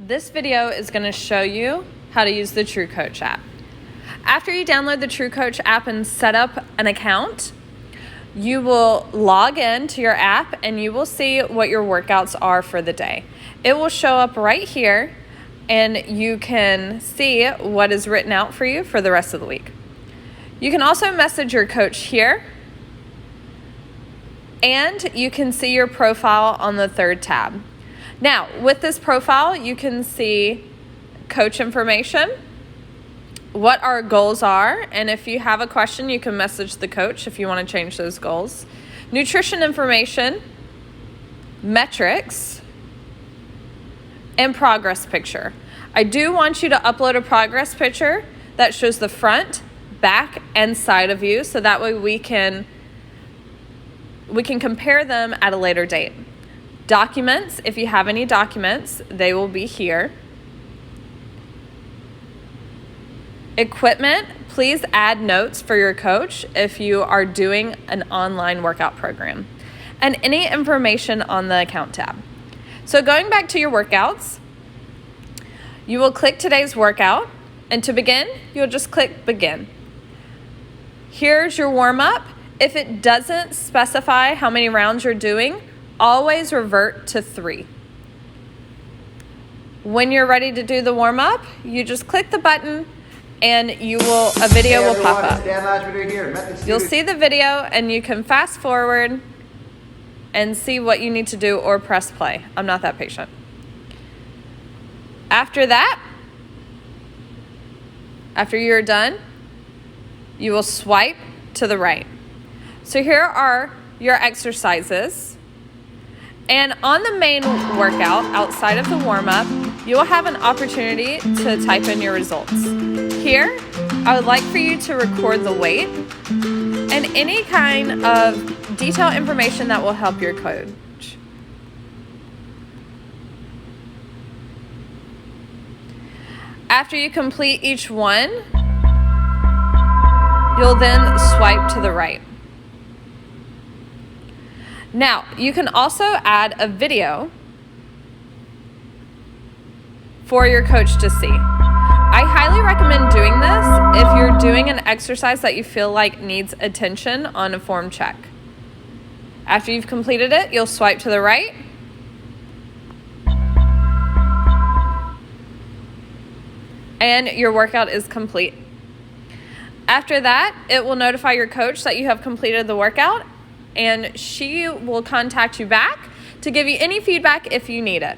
This video is going to show you how to use the TrueCoach app. After you download the TrueCoach app and set up an account, you will log in to your app and you will see what your workouts are for the day. It will show up right here and you can see what is written out for you for the rest of the week. You can also message your coach here, and you can see your profile on the third tab. Now, with this profile, you can see coach information, what our goals are, and if you have a question, you can message the coach if you want to change those goals. Nutrition information, metrics, and progress picture. I do want you to upload a progress picture that shows the front, back, and side of you, so that way we can compare them at a later date. Documents, if you have any documents, they will be here. Equipment, please add notes for your coach if you are doing an online workout program. And any information on the account tab. So going back to your workouts, you will click today's workout, and to begin, you'll just click begin. Here's your warm-up. If it doesn't specify how many rounds you're doing, always revert to 3. When you're ready to do the warm-up, you just click the button and a video will pop up. You'll see the video and you can fast forward and see what you need to do or press play. I'm not that patient. After that, after you're done, you will swipe to the right. So here are your exercises. And on the main workout, outside of the warm-up, you will have an opportunity to type in your results. Here, I would like for you to record the weight and any kind of detailed information that will help your coach. After you complete each one, you'll then swipe to the right. Now, you can also add a video for your coach to see. I highly recommend doing this if you're doing an exercise that you feel like needs attention on a form check. After you've completed it, you'll swipe to the right. And your workout is complete. After that, it will notify your coach that you have completed the workout, and she will contact you back to give you any feedback if you need it.